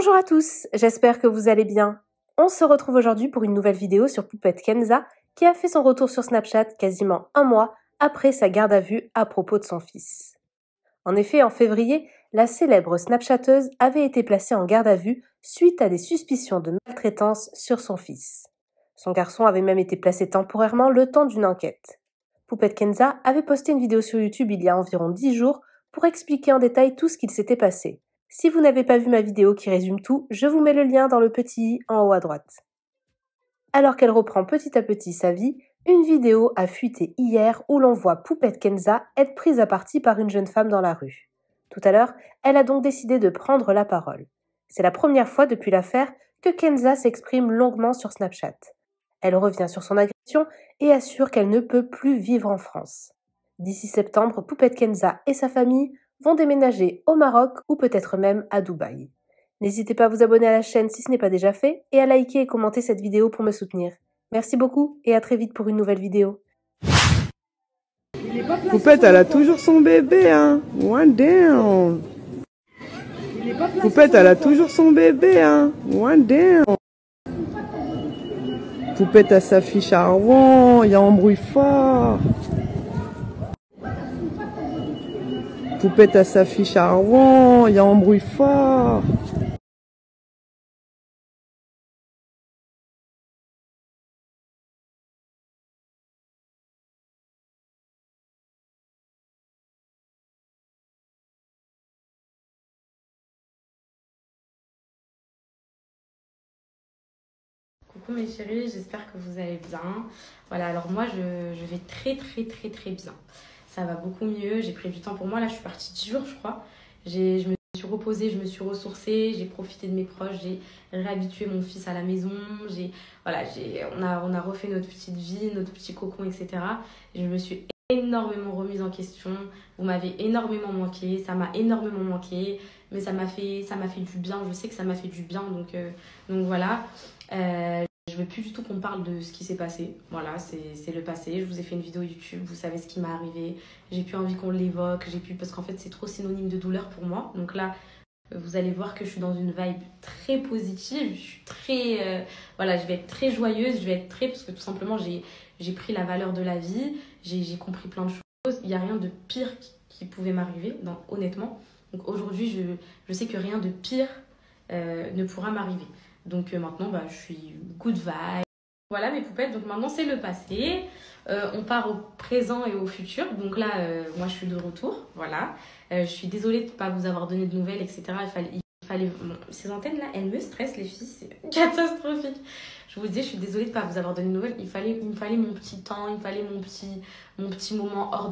Bonjour à tous, j'espère que vous allez bien. On se retrouve aujourd'hui pour une nouvelle vidéo sur Poupette Kenza qui a fait son retour sur Snapchat quasiment un mois après sa garde à vue à propos de son fils. En effet, en février, la célèbre Snapchatteuse avait été placée en garde à vue suite à des suspicions de maltraitance sur son fils. Son garçon avait même été placé temporairement le temps d'une enquête. Poupette Kenza avait posté une vidéo sur YouTube il y a environ 10 jours pour expliquer en détail tout ce qu'il s'était passé. Si vous n'avez pas vu ma vidéo qui résume tout, je vous mets le lien dans le petit i en haut à droite. Alors qu'elle reprend petit à petit sa vie, une vidéo a fuité hier où l'on voit Poupette Kenza être prise à partie par une jeune femme dans la rue. Tout à l'heure, elle a donc décidé de prendre la parole. C'est la première fois depuis l'affaire que Kenza s'exprime longuement sur Snapchat. Elle revient sur son agression et assure qu'elle ne peut plus vivre en France. D'ici septembre, Poupette Kenza et sa famille vont déménager au Maroc ou peut-être même à Dubaï. N'hésitez pas à vous abonner à la chaîne si ce n'est pas déjà fait et à liker et commenter cette vidéo pour me soutenir. Merci beaucoup et à très vite pour une nouvelle vidéo. Poupette, elle a toujours son bébé, hein. One down. Poupette, elle a toujours son bébé, hein. One down. Poupette, elle s'affiche à Rouen, il y a embrouille fort. Poupette, elle s'affiche à Rouen, il y a embrouille fort. Coucou mes chéris, j'espère que vous allez bien. Voilà, alors moi je vais très bien. Ça va beaucoup mieux, j'ai pris du temps pour moi. Là je suis partie 10 jours je crois. Je me suis reposée, je me suis ressourcée, j'ai profité de mes proches, j'ai réhabitué mon fils à la maison. On a refait notre petite vie, notre petit cocon, etc. Et je me suis énormément remise en question. Vous m'avez énormément manqué, ça m'a énormément manqué. Mais ça m'a fait du bien, je sais que ça m'a fait du bien. Donc voilà. Je veux plus du tout qu'on parle de ce qui s'est passé. Voilà, c'est le passé. Je vous ai fait une vidéo YouTube, vous savez ce qui m'est arrivé. J'ai plus envie qu'on l'évoque. Parce qu'en fait, c'est trop synonyme de douleur pour moi. Donc là, vous allez voir que je suis dans une vibe très positive. Je suis très... voilà, je vais être très joyeuse. Parce que tout simplement, j'ai pris la valeur de la vie. J'ai compris plein de choses. Il n'y a rien de pire qui pouvait m'arriver, honnêtement. Donc aujourd'hui, je sais que rien de pire ne pourra m'arriver. Donc maintenant, je suis good vibe. Voilà mes poupettes, donc maintenant c'est le passé. On part au présent et au futur. Donc là, moi je suis de retour. Voilà. Je suis désolée de ne pas vous avoir donné de nouvelles, etc. Il fallait... Bon, ces antennes-là, elles me stressent les filles, c'est catastrophique. Je vous disais, je suis désolée de ne pas vous avoir donné de nouvelles. Il me fallait mon petit temps, il me fallait mon petit moment hors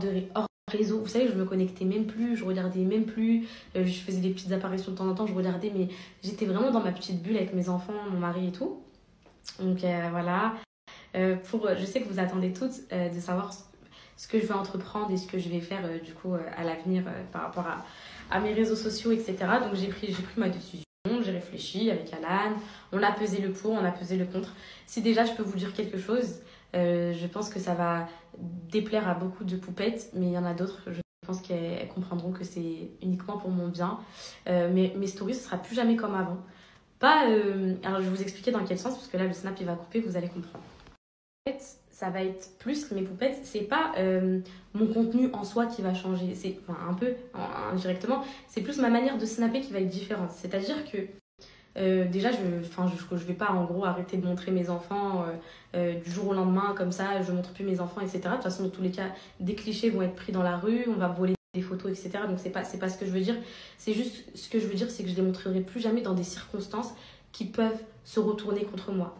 réseau. Vous savez, je me connectais même plus, je regardais même plus, je faisais des petites apparitions de temps en temps, je regardais, mais j'étais vraiment dans ma petite bulle avec mes enfants, mon mari et tout. Donc voilà. Je sais que vous attendez toutes de savoir ce que je vais entreprendre et ce que je vais faire du coup à l'avenir par rapport à mes réseaux sociaux, etc. Donc j'ai pris ma décision, j'ai réfléchi avec Alan, on a pesé le pour, on a pesé le contre. Si déjà je peux vous dire quelque chose, je pense que ça va déplaire à beaucoup de poupettes, mais il y en a d'autres, je pense qu'elles comprendront que c'est uniquement pour mon bien. Mais mes stories, ce sera plus jamais comme avant. Alors je vais vous expliquer dans quel sens, parce que là le snap il va couper, vous allez comprendre. En fait, ça va être plus mes poupettes, c'est pas mon contenu en soi qui va changer, c'est un peu indirectement, c'est plus ma manière de snapper qui va être différente. C'est-à-dire que déjà, je vais pas en gros arrêter de montrer mes enfants du jour au lendemain comme ça, je montre plus mes enfants, etc. De toute façon, dans tous les cas, des clichés vont être pris dans la rue, on va voler des photos, etc. Donc c'est pas ce que je veux dire. C'est juste ce que je veux dire, c'est que je les montrerai plus jamais dans des circonstances qui peuvent se retourner contre moi.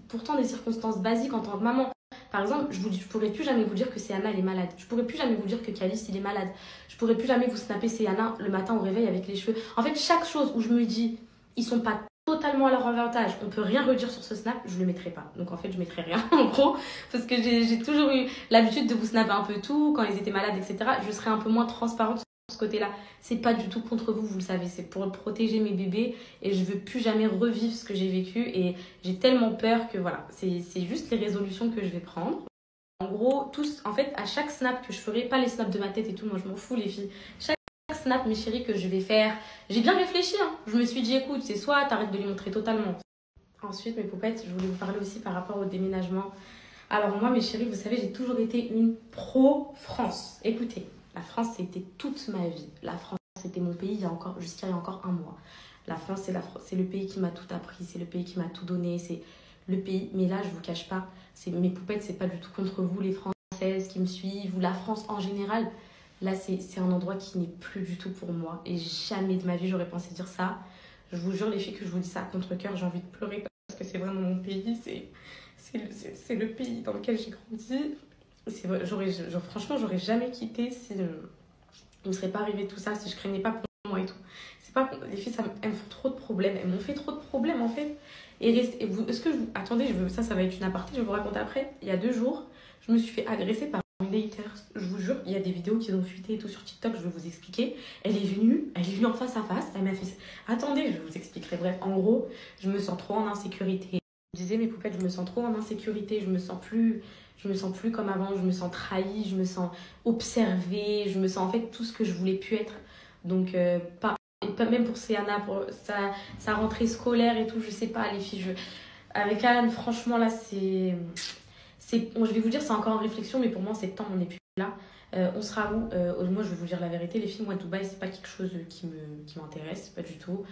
Pourtant, des circonstances basiques en tant que maman. Par exemple, je pourrais plus jamais vous dire que Céana elle est malade. Je pourrais plus jamais vous dire que Calice il est malade. Je pourrais plus jamais vous snapper Céana le matin au réveil avec les cheveux. En fait, chaque chose où je me dis ils sont pas totalement à leur avantage, on peut rien redire sur ce snap, je le mettrai pas. Donc en fait, je mettrai rien en gros, parce que j'ai toujours eu l'habitude de vous snapper un peu tout, quand ils étaient malades, etc. Je serai un peu moins transparente sur ce côté-là. C'est pas du tout contre vous, vous le savez, c'est pour protéger mes bébés et je veux plus jamais revivre ce que j'ai vécu et j'ai tellement peur que voilà, c'est juste les résolutions que je vais prendre. En gros, en fait, à chaque snap que je ferai, pas les snaps de ma tête et tout, moi je m'en fous les filles, chaque snap, mes chéris, que je vais faire. J'ai bien réfléchi, hein. Je me suis dit, écoute, c'est soit t'arrêtes de les montrer totalement. Ensuite, mes poupettes, je voulais vous parler aussi par rapport au déménagement. Alors moi, mes chéris, vous savez, j'ai toujours été une pro-France. Écoutez, la France, c'était toute ma vie. La France, c'était mon pays jusqu'à il y a encore un mois. La France, c'est le pays qui m'a tout appris, c'est le pays qui m'a tout donné, c'est le pays. Mais là, je vous cache pas, mes poupettes, c'est pas du tout contre vous, les Françaises qui me suivent, ou la France en général. Là, c'est un endroit qui n'est plus du tout pour moi. Et jamais de ma vie, j'aurais pensé dire ça. Je vous jure, les filles, que je vous dis ça à contre-cœur, j'ai envie de pleurer parce que c'est vraiment mon pays. C'est le pays dans lequel j'ai grandi. Franchement, j'aurais jamais quitté si il ne serait pas arrivé tout ça, si je craignais pas pour moi et tout. C'est pas, les filles, elles me font trop de problèmes. Elles m'ont fait trop de problèmes, en fait. Attendez, ça va être une aparté, je vais vous raconter après. Il y a 2 jours, je me suis fait agresser par une haters. Je vous jure, il y a des vidéos qui ont fuité et tout sur TikTok, je vais vous expliquer. Elle est venue en face à face. Elle m'a fait... Attendez, je vous expliquerai. Bref, en gros, je me sens trop en insécurité. Je disais, mes poupettes, je me sens trop en insécurité. Je me sens plus comme avant. Je me sens trahie, je me sens observée. Je me sens en fait tout ce que je voulais plus être. Donc, pas même pour Céana, pour sa rentrée scolaire et tout, je sais pas, les filles. Avec Anne, franchement, là, bon, je vais vous dire, c'est encore en réflexion, mais pour moi, c'est temps, on n'est plus là. On sera où moi, je vais vous dire la vérité, les filles. Moi, Dubaï, c'est pas quelque chose qui m'intéresse, pas du tout.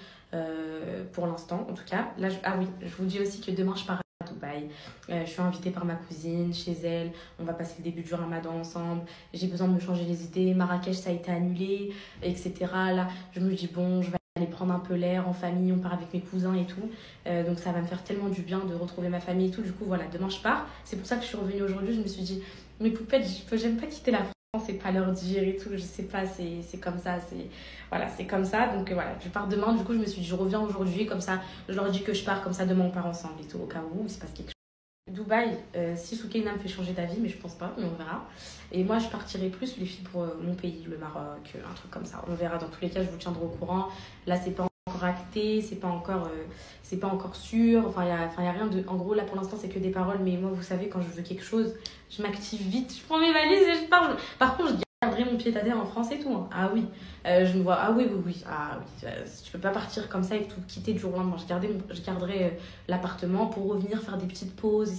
Pour l'instant, en tout cas. Là, ah oui, je vous dis aussi que demain, je pars à Dubaï. Je suis invitée par ma cousine chez elle. On va passer le début du ramadan ensemble. J'ai besoin de me changer les idées. Marrakech, ça a été annulé, etc. Là, je me dis, bon, je vais aller prendre un peu l'air en famille. On part avec mes cousins et tout. Donc, ça va me faire tellement du bien de retrouver ma famille et tout. Du coup, voilà, demain, je pars. C'est pour ça que je suis revenue aujourd'hui. Je me suis dit, mes poupettes, j'aime pas quitter la France. C'est pas leur dire et tout, je sais pas, c'est comme ça, c'est comme ça. Donc voilà, je pars demain. Du coup, je me suis dit, je reviens aujourd'hui, comme ça, je leur dis que je pars, comme ça, demain on part ensemble et tout, au cas où il se passe quelque chose. Dubaï, si Soukaina me fait changer d'avis, mais je pense pas, mais on verra. Et moi, je partirai plus, les filles, pour mon pays, le Maroc, un truc comme ça. On verra, dans tous les cas, je vous tiendrai au courant. Là, c'est pas encore acté, c'est pas encore sûr. Enfin, y a rien de... En gros, là, pour l'instant, c'est que des paroles. Mais moi, vous savez, quand je veux quelque chose, je m'active vite. Je prends mes valises et je pars. Par contre, je garderai mon pied-à-terre en France et tout. Hein. Ah oui. Je me vois... Ah oui. Ah oui. Tu peux pas partir comme ça et tout quitter du jour au lendemain. Je garderai l'appartement pour revenir faire des petites pauses.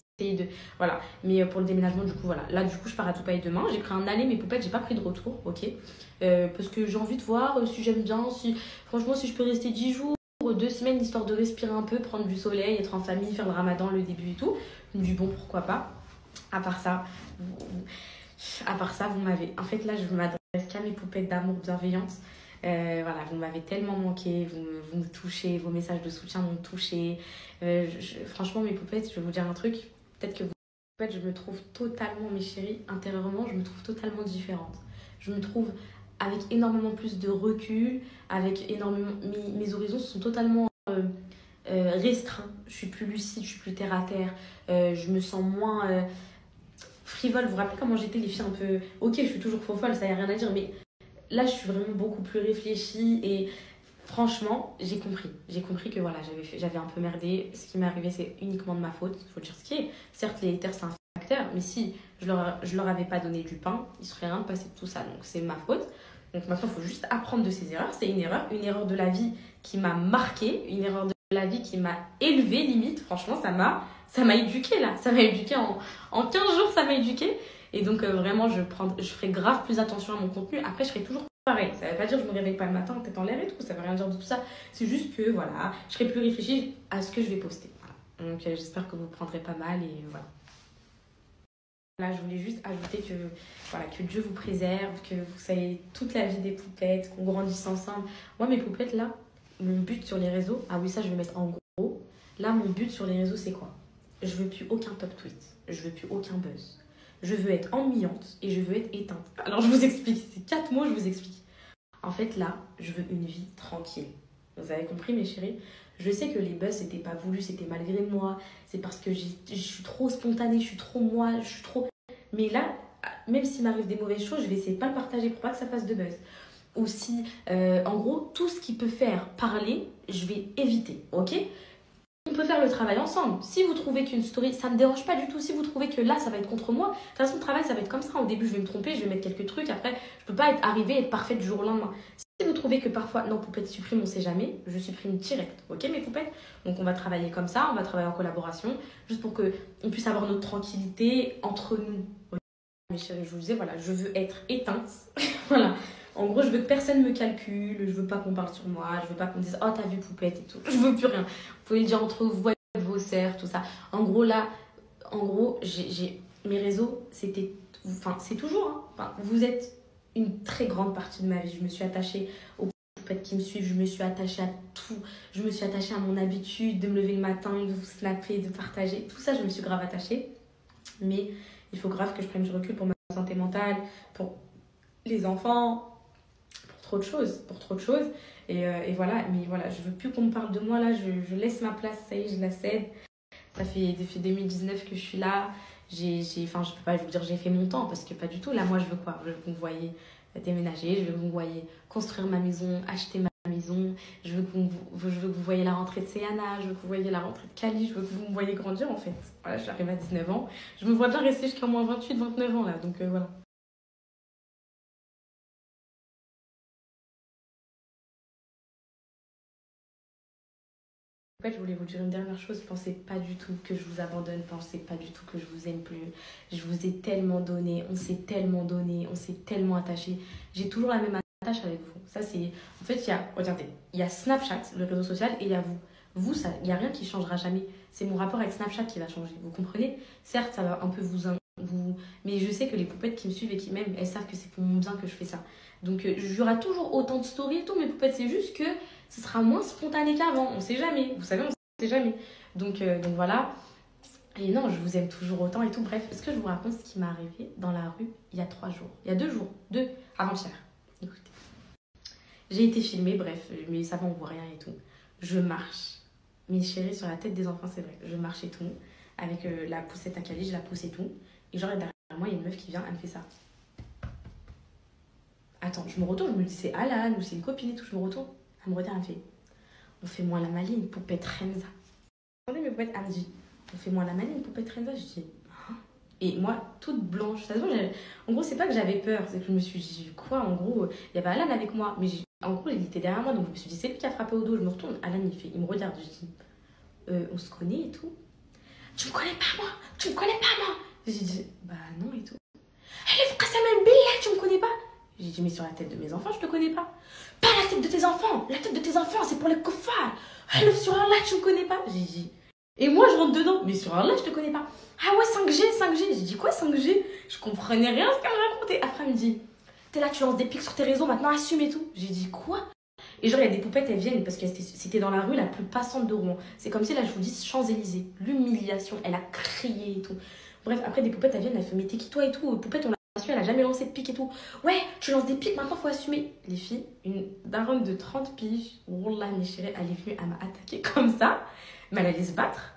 Voilà. Mais pour le déménagement, du coup, voilà. Là, du coup, je pars à Dubaï demain. J'ai pris un aller, mes poupettes, j'ai pas pris de retour. Ok. Parce que j'ai envie de voir si j'aime bien, franchement, si je peux rester 10 jours, 2 semaines, histoire de respirer un peu, prendre du soleil, être en famille, faire le ramadan, le début et tout. Je me dis, bon, pourquoi pas. À part ça, vous m'avez... En fait, là, je m'adresse qu'à mes poupettes d'amour bienveillante. Voilà, vous m'avez tellement manqué, vous me touchez, vos messages de soutien m'ont touché. Franchement, mes poupettes, je vais vous dire un truc. Peut-être que en fait, je me trouve totalement, mes chéris, intérieurement, je me trouve totalement différente. Je me trouve avec énormément plus de recul, avec énormément... Mes horizons sont totalement restreints. Je suis plus lucide, je suis plus terre à terre. Je me sens moins frivole. Vous vous rappelez comment j'étais, les filles, un peu... Ok, je suis toujours folle, ça y a rien à dire, mais là, je suis vraiment beaucoup plus réfléchie et... Franchement, j'ai compris que voilà, j'avais un peu merdé. Ce qui m'est arrivé, c'est uniquement de ma faute. Il faut dire ce qui est. Certes, les haters, c'est un facteur, mais si je leur avais pas donné du pain, il serait rien de passer de tout ça. Donc, c'est ma faute. Donc, maintenant, il faut juste apprendre de ses erreurs. C'est une erreur de la vie qui m'a marquée, une erreur de la vie qui m'a élevée, limite. Franchement, ça m'a éduquée, là. Ça m'a éduquée en 15 jours, ça m'a éduquée. Et donc, vraiment, je ferai grave plus attention à mon contenu. Après, je serai toujours pareil. Ça veut pas dire que je me réveille pas le matin en tête en l'air et tout. Ça veut rien dire de tout ça. C'est juste que, voilà, je serai plus réfléchie à ce que je vais poster. Voilà. Donc, j'espère que vous prendrez pas mal et voilà. Là, je voulais juste ajouter que Dieu vous préserve, que vous soyez toute la vie des poupettes, qu'on grandisse ensemble. Moi, mes poupettes, là, mon but sur les réseaux... Ah oui, ça, je vais mettre en gros. Là, mon but sur les réseaux, c'est quoi? Je veux plus aucun top tweet. Je veux plus aucun buzz. Je veux être ennuyante et je veux être éteinte. Alors, je vous explique. C'est 4 mots, je vous explique. En fait, là, je veux une vie tranquille. Vous avez compris, mes chéris? Je sais que les buzz, c'était pas voulu, c'était malgré moi. C'est parce que je suis trop spontanée, je suis trop moi, je suis trop... Mais là, même s'il m'arrive des mauvaises choses, je vais essayer de pas le partager pour pas que ça fasse de buzz. Aussi, en gros, tout ce qui peut faire parler, je vais éviter, ok? On peut faire le travail ensemble. Si vous trouvez qu'une story, ça me dérange pas du tout. Si vous trouvez que là, ça va être contre moi, de toute façon, le travail, ça va être comme ça. Au début, je vais me tromper, je vais mettre quelques trucs. Après, je peux pas arriver et être parfaite du jour au lendemain. Si vous trouvez que parfois, non, poupette supprime, on sait jamais, je supprime direct, ok mes poupettes? Donc on va travailler comme ça, on va travailler en collaboration, juste pour qu'on puisse avoir notre tranquillité entre nous. Okay, mes chéris, je vous disais, voilà, je veux être éteinte, voilà. En gros, je veux que personne me calcule, je veux pas qu'on parle sur moi, je veux pas qu'on dise « Oh, t'as vu poupette » et tout, je veux plus rien. Vous pouvez le dire entre vous, avec vos sœurs, tout ça. En gros, là, mes réseaux, c'était, enfin, c'est toujours, hein. Enfin, vous êtes une très grande partie de ma vie. Je me suis attachée aux poupettes qui me suivent, je me suis attachée à tout. Je me suis attachée à mon habitude de me lever le matin, de vous snapper, de partager. Tout ça, je me suis grave attachée. Mais il faut grave que je prenne du recul pour ma santé mentale, pour les enfants, pour trop de choses. Et voilà, mais voilà, je veux plus qu'on me parle de moi là, je laisse ma place, ça y est, je la cède. Ça fait depuis 2019 que je suis là. Enfin, je peux pas vous dire j'ai fait mon temps parce que pas du tout. Là, moi, je veux quoi? Je veux que vous me voyez déménager, je veux que vous me voyez construire ma maison, acheter ma maison. Je veux que vous voyez la rentrée de Céana, je veux que vous voyez la rentrée de Cali, je veux que vous me voyez grandir en fait. Voilà, j'arrive à 19 ans. Je me vois bien rester jusqu'à moins 28, 29 ans là. Donc voilà. En fait, je voulais vous dire une dernière chose. Pensez pas du tout que je vous abandonne. Pensez pas du tout que je vous aime plus. Je vous ai tellement donné. On s'est tellement donné. On s'est tellement attaché. J'ai toujours la même attache avec vous. Ça, c'est... En fait, regardez, il y a Snapchat, le réseau social, et il y a vous. Vous, ça, il n'y a rien qui changera jamais. C'est mon rapport avec Snapchat qui va changer. Vous comprenez? Certes, ça va un peu vous... Mais je sais que les poupettes qui me suivent et qui m'aiment, elles savent que c'est pour mon bien que je fais ça. Donc, il y aura toujours autant de stories et tout, mes poupettes. C'est juste que ce sera moins spontané qu'avant. On sait jamais. Vous savez, on sait jamais. Donc voilà. Et non, je vous aime toujours autant et tout. Bref, est-ce que je vous raconte ce qui m'est arrivé dans la rue il y a 3 jours? Il y a 2 jours. Avant-hier. Écoutez. J'ai été filmée, bref. Mais ça va, on voit rien et tout. Je marche. Mes chéris, sur la tête des enfants, c'est vrai. Je marche et tout. Avec la poussette à Cali, je la pousse et tout. Et genre, derrière moi, il y a une meuf qui vient, elle me fait ça. Attends, je me retourne, je me dis c'est Alan ou c'est une copine et tout. Je me retourne. Elle me regarde, elle me fait on fait moins la maline, poupette Renza. Attendez, mes poupettes, elle me dit on fait moins la maline, poupette Renza. Je dis hein. Et moi, toute blanche. Ça se voit, en gros, c'est pas que j'avais peur, c'est que je me suis dit quoi. En gros, il y avait Alan avec moi, mais en gros, il était derrière moi, donc je me suis dit c'est lui qui a frappé au dos. Je me retourne, Alan, il me regarde. Je dis on se connaît et tout. Tu me connais pas, moi? Tu me connais pas, moi? J'ai dit bah non et tout. Elle est frère, ça m'a billet, tu me connais pas? J'ai dit mais sur la tête de mes enfants, je te connais pas. Pas la tête de tes enfants. La tête de tes enfants, c'est pour les koufars. Elle sur un live, tu me connais pas? J'ai dit. Et moi, je rentre dedans. Mais sur un live, je te connais pas. Ah ouais, 5G, 5G. J'ai dit quoi, 5G? Je comprenais rien à ce qu'elle me racontait. Après, elle me dit t'es là, tu lances des pics sur tes réseaux, maintenant assume et tout. J'ai dit quoi? Et genre, il y a des poupettes, elles viennent parce que c'était dans la rue la plus passante de Rouen. C'est comme si là, je vous dis Champs-Élysées. L'humiliation, elle a crié et tout. Bref, après, des poupettes, elles viennent, elles font mais t'es qui toi et tout? Poupette, on elle a jamais lancé de pique et tout. Ouais, tu lances des piques, maintenant faut assumer. Les filles, une daronne de 30 piges, wallah mes chéris, elle est venue, elle m'a attaqué comme ça, mais elle allait se battre.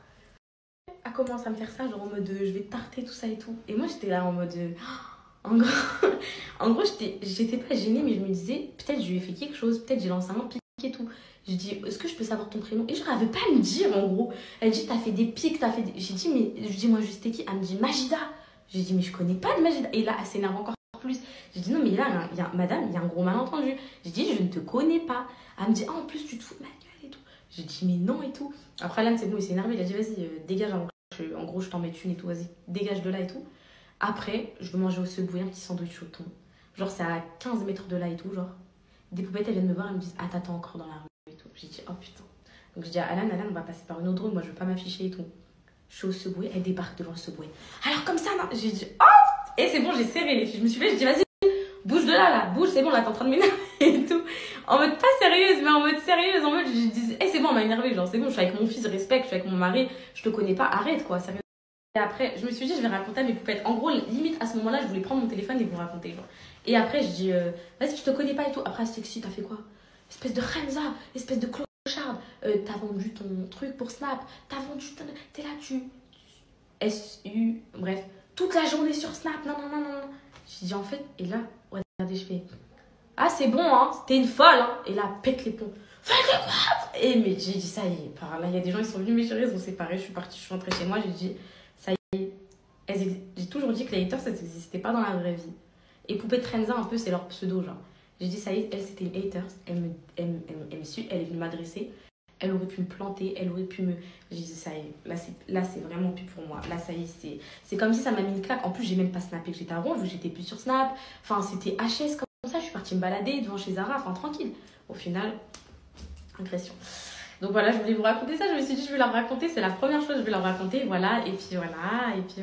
Elle commence à me faire ça, genre en mode je vais tarter tout ça et tout. Et moi j'étais là en mode en gros j'étais pas gênée, mais je me disais peut-être je lui ai fait quelque chose, peut-être j'ai lancé un pique et tout. Je dis est-ce que je peux savoir ton prénom? Et je n'avais pas à me dire en gros. Elle dit t'as fait des piques, t'as fait des... J'ai dit mais je dis moi juste qui? Elle me dit Majida. J'ai dit, mais je connais pas de Majida. Et là, elle s'énerve encore plus. J'ai dit, non, mais là, madame, il y a un gros malentendu. J'ai dit, je ne te connais pas. Elle me dit, ah, en plus, tu te fous de ma gueule et tout. J'ai dit, mais non et tout. Après, là, c'est bon, il s'est énervé. Il a dit, vas-y, dégage. En gros, je t'en mets une et tout, vas-y, dégage de là et tout. Après, je veux manger au Subway un petit sandwich au thon. Genre, c'est à 15 mètres de là et tout, genre. Des poupettes, elles viennent me voir, elles me disent, ah, t'attends encore dans la rue et tout. J'ai dit, oh putain. Donc, je dis à Alan, on va passer par une autre rue. Moi, je veux pas m'afficher et tout. Je suis au Subway, elle débarque devant le Subway. Alors, comme ça, non. J'ai dit, oh! Et c'est bon, j'ai serré les filles. Je me suis fait, j'ai dit, vas-y, bouge de là, bouge, c'est bon, là, t'es en train de m'énerver et tout. En mode pas sérieuse, mais en mode sérieuse, en mode, je dis, c'est bon, on m'a énervé, genre, c'est bon, je suis avec mon fils, respecte, je suis avec mon mari, je te connais pas, arrête, quoi, sérieux. Et après, je me suis dit, je vais raconter à mes poupettes. En gros, limite, à ce moment-là, je voulais prendre mon téléphone et vous raconter, genre. Et après, je dis, vas-y, je te connais pas et tout. Après, c'est sexy, t'as fait quoi? Espèce de Remza, espèce de clochard. T'as vendu ton truc pour Snap, t'as vendu, t'es là, SU, bref. Toute la journée sur Snap, non. J'ai dit en fait, et là, regardez, je fais ah, c'est bon, hein, t'es une folle, hein. Et là, pète les plombs. Folle quoi? Et mais j'ai dit ça y est, par là, il y a des gens qui sont venus, mes chéris, ils ont séparé, je suis partie, je suis rentrée chez moi, j'ai dit ça y est. J'ai toujours dit que les haters, ça n'existait pas dans la vraie vie. Et Poupette Renza, un peu, c'est leur pseudo, genre. J'ai dit, ça y est, elle, c'était une haters. Elle me suit, elle est venue m'adresser. Elle aurait pu me planter, elle aurait pu me... J'ai dit, ça y est, là, c'est vraiment plus pour moi. Là, ça y est, c'est comme si ça m'a mis une claque. En plus, j'ai même pas snappé que j'étais à Rouen, vu que j'étais plus sur Snap. Enfin, c'était HS comme ça. Je suis partie me balader devant chez Zara, enfin, tranquille. Au final, agression. Donc voilà, je voulais vous raconter ça. Je me suis dit, je vais leur raconter. C'est la première chose que je vais leur raconter. Voilà, et puis voilà. Et puis